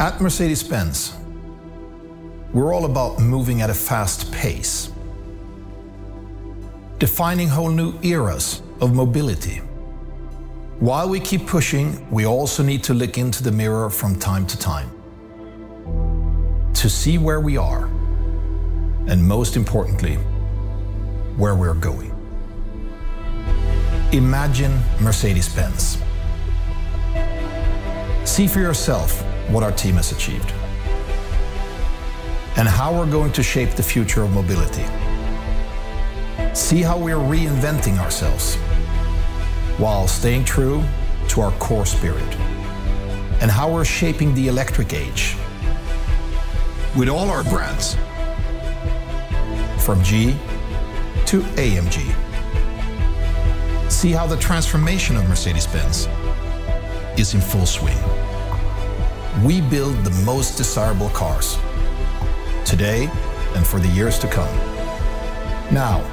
At Mercedes-Benz, we're all about moving at a fast pace, defining whole new eras of mobility. While we keep pushing, we also need to look into the mirror from time to time to see where we are, and most importantly, where we're going. Imagine Mercedes-Benz. See for yourself what our team has achieved and how we're going to shape the future of mobility. See how we're reinventing ourselves while staying true to our core spirit, and how we're shaping the electric age with all our brands, from G to AMG. See how the transformation of Mercedes-Benz is in full swing. We build the most desirable cars, today and for the years to come. Now,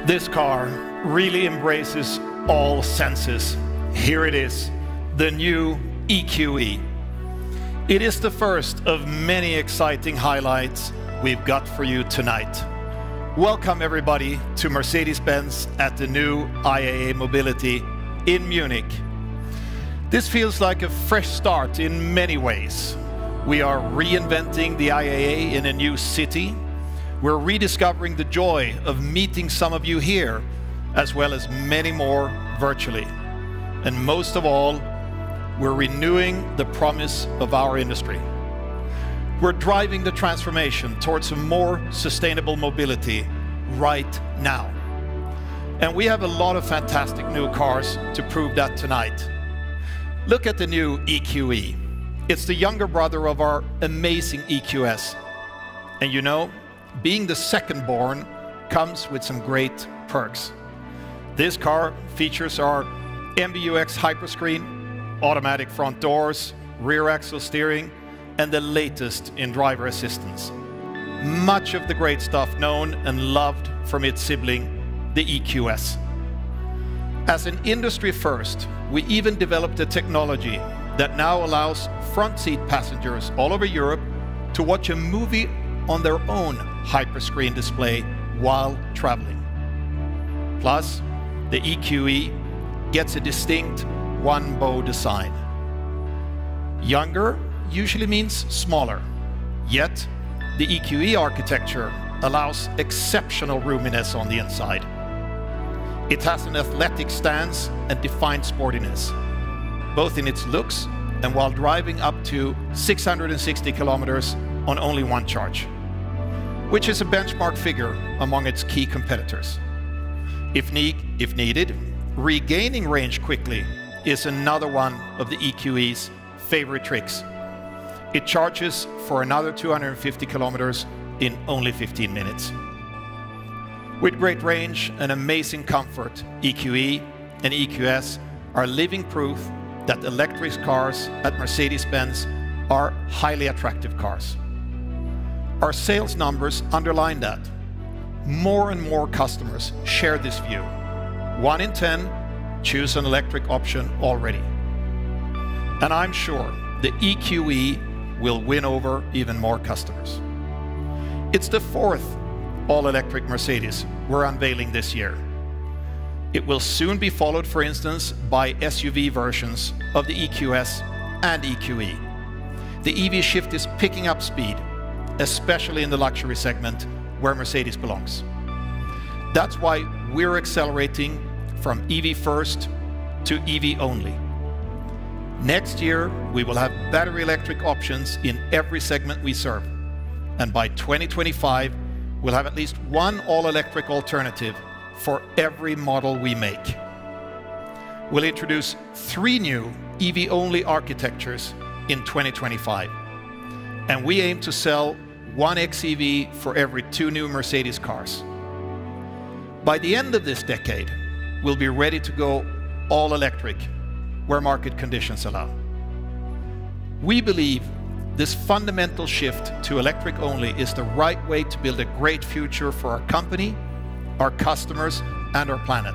this car really embraces all senses. Here it is, the new EQE. It is the first of many exciting highlights we've got for you tonight. Welcome everybody to Mercedes-Benz at the new IAA Mobility in Munich. This feels like a fresh start in many ways. We are reinventing the IAA in a new city. We're rediscovering the joy of meeting some of you here, as well as many more virtually. And most of all, we're renewing the promise of our industry. We're driving the transformation towards a more sustainable mobility right now. And we have a lot of fantastic new cars to prove that tonight. Look at the new EQE. It's the younger brother of our amazing EQS. And you know, being the second born comes with some great perks. This car features our MBUX Hyperscreen, automatic front doors, rear axle steering, and the latest in driver assistance. Much of the great stuff known and loved from its sibling, the EQS. As an industry first, we even developed a technology that now allows front seat passengers all over Europe to watch a movie on their own hyperscreen display while traveling. Plus, the EQE gets a distinct one-bow design. Younger usually means smaller, yet the EQE architecture allows exceptional roominess on the inside. It has an athletic stance and defined sportiness, both in its looks and while driving up to 660 kilometers on only one charge, which is a benchmark figure among its key competitors. If needed, regaining range quickly is another one of the EQE's favorite tricks. It charges for another 250 kilometers in only 15 minutes. With great range and amazing comfort, EQE and EQS are living proof that electric cars at Mercedes-Benz are highly attractive cars. Our sales numbers underline that. More and more customers share this view, 1 in 10 choose an electric option already. And I'm sure the EQE will win over even more customers. It's the 4th all-electric Mercedes we're unveiling this year. It will soon be followed, for instance, by SUV versions of the EQS and EQE. The EV shift is picking up speed, especially in the luxury segment where Mercedes belongs. That's why we're accelerating from EV first to EV only. Next year, we will have battery electric options in every segment we serve. And by 2025, we'll have at least one all-electric alternative for every model we make. We'll introduce 3 new EV-only architectures in 2025. And we aim to sell 1 xEV for every 2 new Mercedes cars. By the end of this decade, we'll be ready to go all-electric where market conditions allow. We believe this fundamental shift to electric only is the right way to build a great future for our company, our customers, and our planet.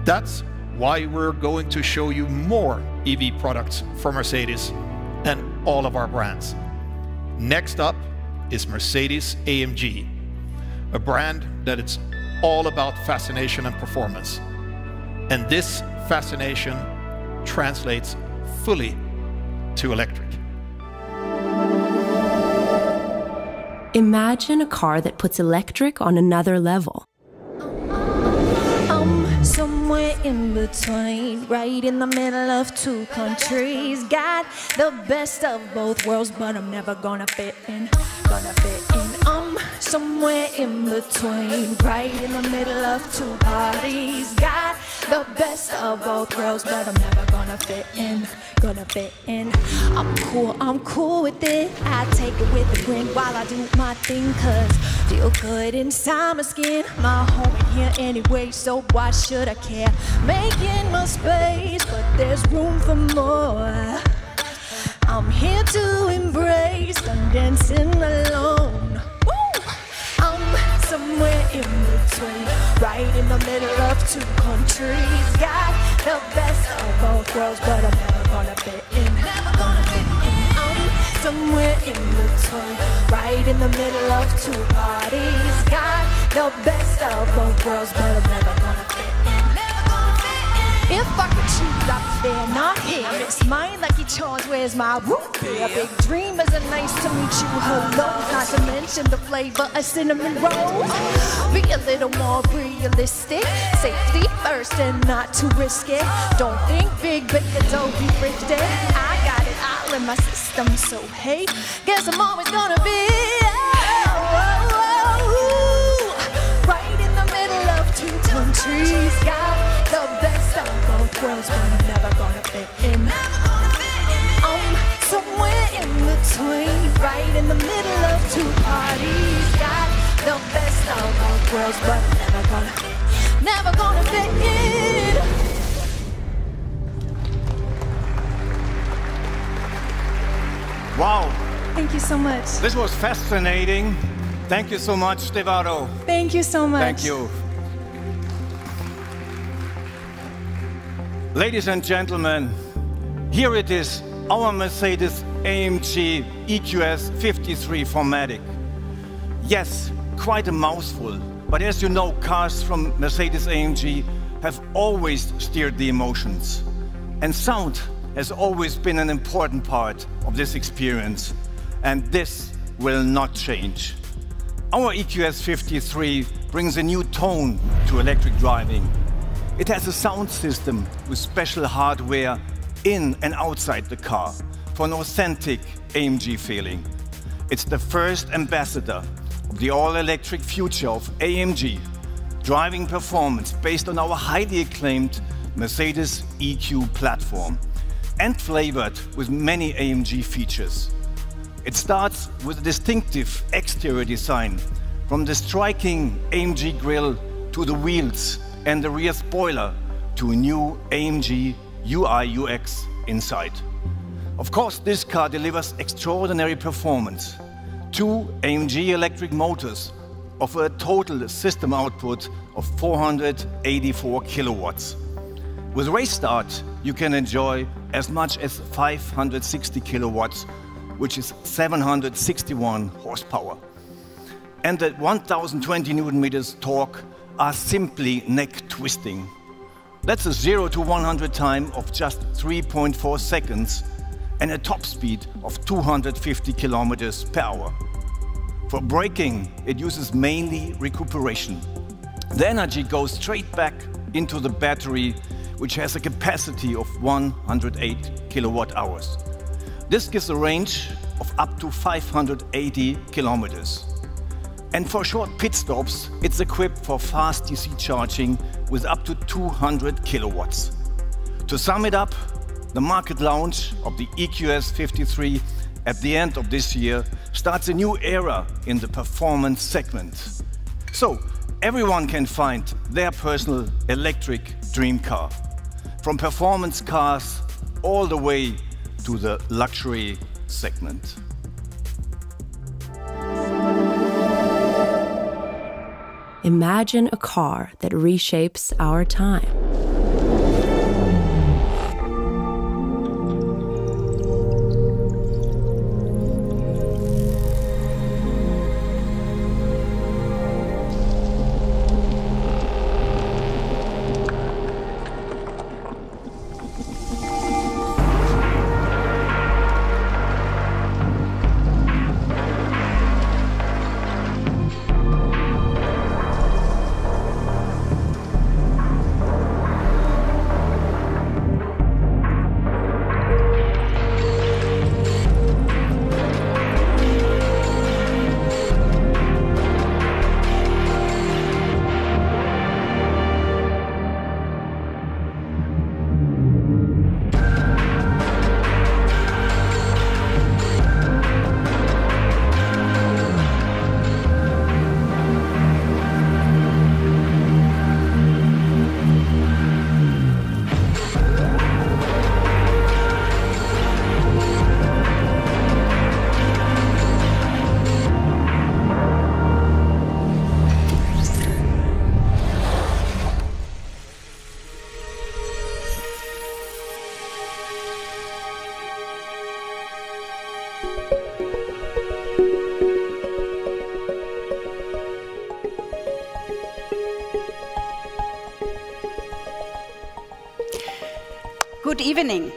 That's why we're going to show you more EV products from Mercedes and all of our brands. Next up is Mercedes-AMG, a brand that it's all about fascination and performance. And this fascination translates fully to electric. Imagine a car that puts electric on another level. Somewhere in between, right in the middle of 2 countries. Got the best of both worlds, but I'm never gonna fit in. Somewhere in between, right in the middle of 2 parties. Got the best of both worlds, but I'm never gonna fit in. I'm cool with it. I take it with a grin while I do my thing, cause feel good inside my skin. My home in here anyway, so why should I care? Making my space, but there's room for more. I'm here to embrace, I'm dancing alone. Woo! I'm somewhere in between, right in the middle of 2 countries. Got the best of both worlds, but I'm never gonna fit in. I'm somewhere in between, right in the middle of 2 parties. Got the best of both worlds, but I'm never gonna fit in. If I could choose, I'd be there, not here. It's my lucky charms, where's my root beer? Big dreamers are nice to meet you, hello. Not to mention the flavor of cinnamon rolls. Be a little more realistic. Safety first and not too risky. Don't think big, but you don't be thrifty. I got it all in my system, so hey, guess I'm always gonna be right in the middle of 2 countries. Got the best of both worlds, but I'm never gonna fit in. I'm somewhere in between, right in the middle of 2 parties. Got the best of both worlds, but I'm never gonna fit in. Wow. Thank you so much. This was fascinating. Thank you so much, Stevaro. Thank you so much. Thank you. Ladies and gentlemen, here it is, our Mercedes-AMG EQS 53 4MATIC. Yes, quite a mouthful, but as you know, cars from Mercedes-AMG have always steered the emotions. And sound has always been an important part of this experience, and this will not change. Our EQS 53 brings a new tone to electric driving. It has a sound system with special hardware in and outside the car for an authentic AMG feeling. It's the first ambassador of the all-electric future of AMG, driving performance based on our highly acclaimed Mercedes EQ platform and flavored with many AMG features. It starts with a distinctive exterior design, from the striking AMG grille to the wheels and the rear spoiler to a new AMG UI UX inside. Of course, this car delivers extraordinary performance. 2 AMG electric motors, offer a total system output of 484 kilowatts. With race start, you can enjoy as much as 560 kilowatts, which is 761 horsepower. And the 1020 Newton meters torque are simply neck twisting. That's a 0 to 100 time of just 3.4 seconds and a top speed of 250 kilometers per hour. For braking, it uses mainly recuperation. The energy goes straight back into the battery, which has a capacity of 108 kilowatt hours. This gives a range of up to 580 kilometers. And for short pit stops, it's equipped for fast DC charging with up to 200 kilowatts. To sum it up, the market launch of the EQS 53 at the end of this year starts a new era in the performance segment. So everyone can find their personal electric dream car, from performance cars all the way to the luxury segment. Imagine a car that reshapes our time. Good evening.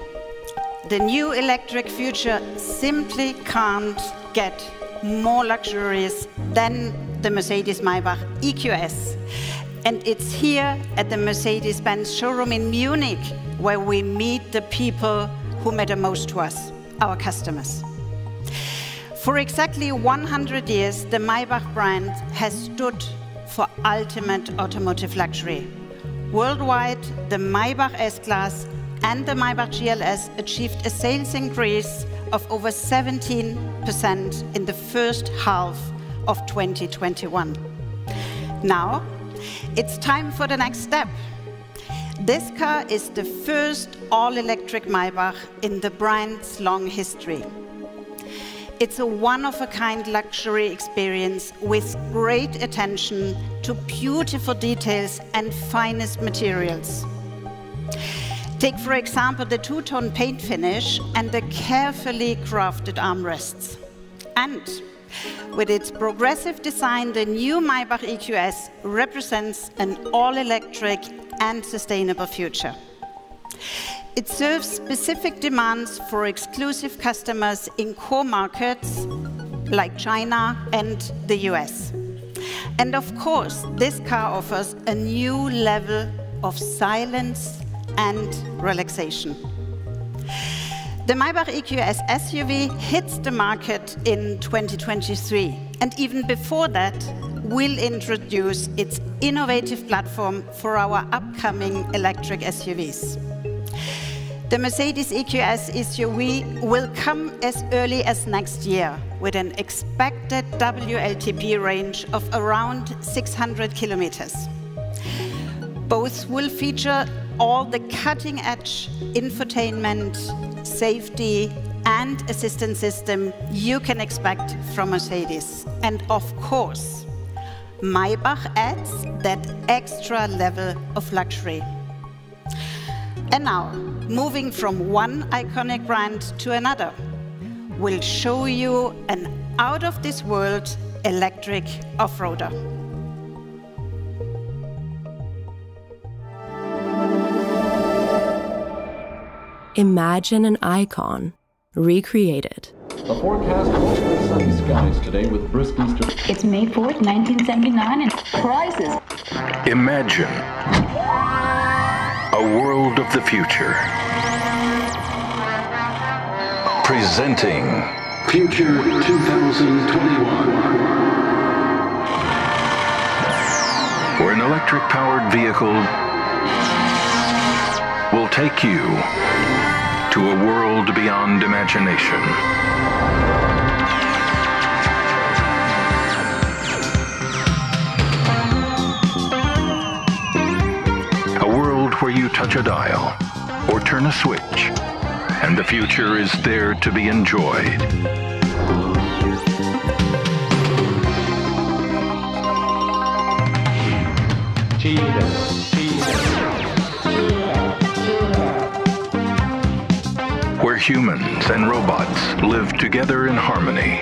The new electric future simply can't get more luxurious than the Mercedes-Maybach EQS. And it's here at the Mercedes-Benz showroom in Munich where we meet the people who matter most to us, our customers. For exactly 100 years, the Maybach brand has stood for ultimate automotive luxury. Worldwide, the Maybach S-Class and the Maybach GLS achieved a sales increase of over 17% in the first half of 2021. Now, it's time for the next step. This car is the first all-electric Maybach in the brand's long history. It's a one-of-a-kind luxury experience with great attention to beautiful details and finest materials. Take, for example, the two-tone paint finish and the carefully crafted armrests. And with its progressive design, the new Maybach EQS represents an all-electric and sustainable future. It serves specific demands for exclusive customers in core markets like China and the US. And of course, this car offers a new level of silence and relaxation. The Maybach EQS SUV hits the market in 2023, and even before that, will introduce its innovative platform for our upcoming electric SUVs. The Mercedes EQS SUV will come as early as next year with an expected WLTP range of around 600 kilometers. Both will feature all the cutting-edge infotainment, safety, and assistance system you can expect from Mercedes. And of course, Maybach adds that extra level of luxury. And now, moving from one iconic brand to another, we'll show you an out-of-this-world electric off-roader. Imagine an icon recreated. A forecast mostly sunny skies today with brisk easter. It's May 4th, 1979, and prizes. Imagine a world of the future. Presenting Future 2021. where an electric-powered vehicle will take you to a world beyond imagination. A world where you touch a dial or turn a switch, and the future is there to be enjoyed. Where humans and robots live together in harmony.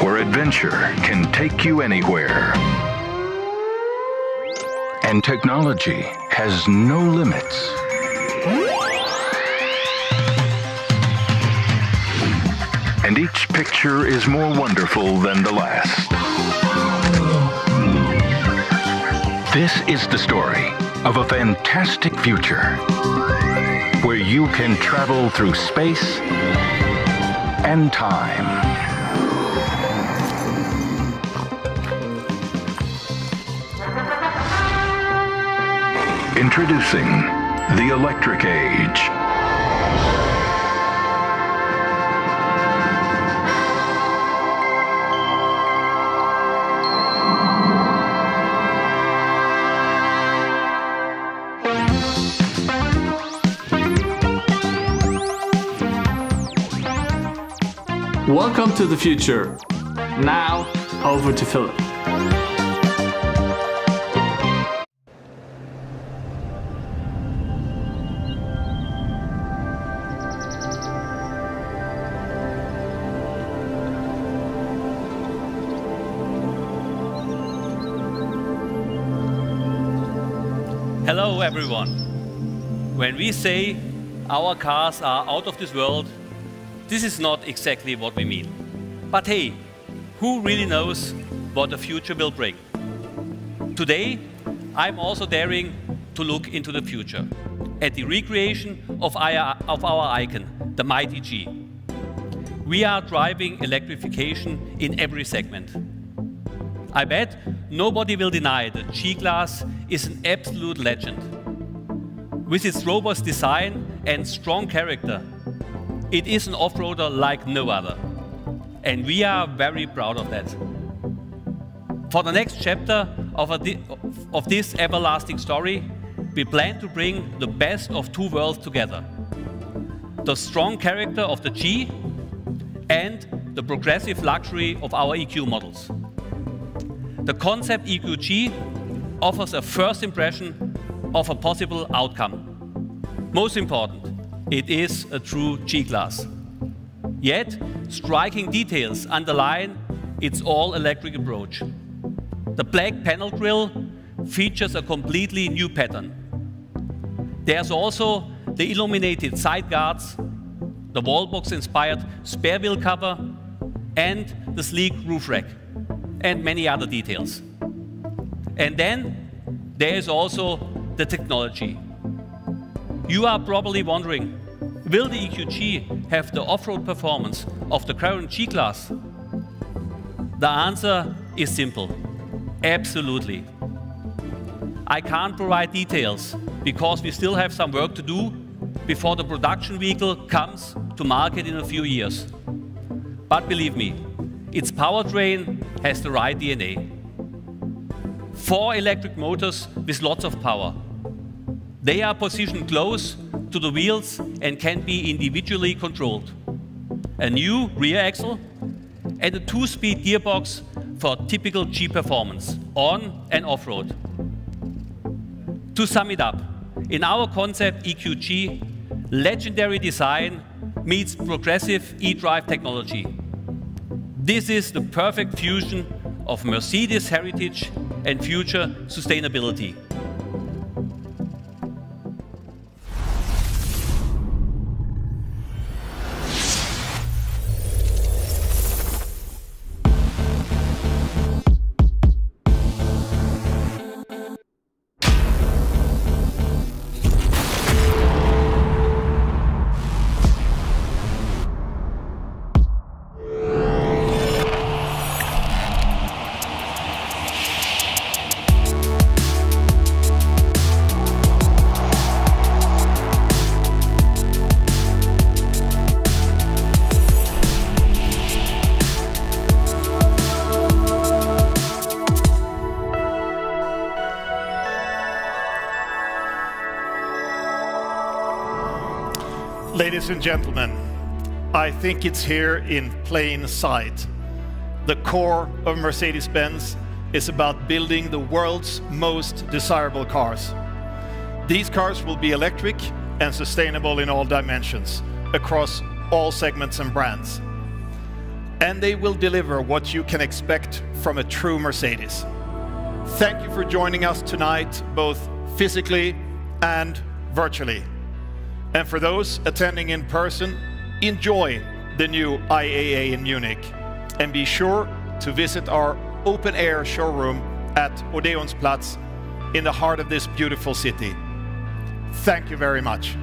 Where adventure can take you anywhere. And technology has no limits. And each picture is more wonderful than the last. This is the story of a fantastic future where you can travel through space and time. Introducing the electric age. Welcome to the future. Now, over to Philip. Hello everyone. When we say our cars are out of this world, this is not exactly what we mean. But hey, who really knows what the future will bring? Today, I'm also daring to look into the future at the recreation of our icon, the mighty G. We are driving electrification in every segment. I bet nobody will deny that G-Class is an absolute legend. With its robust design and strong character, it is an off-roader like no other. And we are very proud of that. For the next chapter of this everlasting story, we plan to bring the best of two worlds together. The strong character of the G and the progressive luxury of our EQ models. The concept EQG offers a first impression of a possible outcome. Most important, it is a true G-Class. Yet, striking details underline its all-electric approach. The black panel grille features a completely new pattern. There's also the illuminated side guards, the wallbox-inspired spare wheel cover, and the sleek roof rack, and many other details. And then there is also the technology. You are probably wondering, will the EQG have the off-road performance of the current G-Class? The answer is simple. Absolutely. I can't provide details because we still have some work to do before the production vehicle comes to market in a few years. But believe me, its powertrain has the right DNA. 4 electric motors with lots of power. They are positioned close to the wheels and can be individually controlled. a new rear axle, and a 2-speed gearbox for typical G performance, on and off-road. To sum it up, in our concept EQG, legendary design meets progressive e-drive technology. This is the perfect fusion of Mercedes heritage and future sustainability. Ladies and gentlemen, I think it's here in plain sight. The core of Mercedes-Benz is about building the world's most desirable cars. These cars will be electric and sustainable in all dimensions, across all segments and brands. And they will deliver what you can expect from a true Mercedes. Thank you for joining us tonight, both physically and virtually. And for those attending in person, enjoy the new IAA in Munich. And be sure to visit our open-air showroom at Odeonsplatz in the heart of this beautiful city. Thank you very much.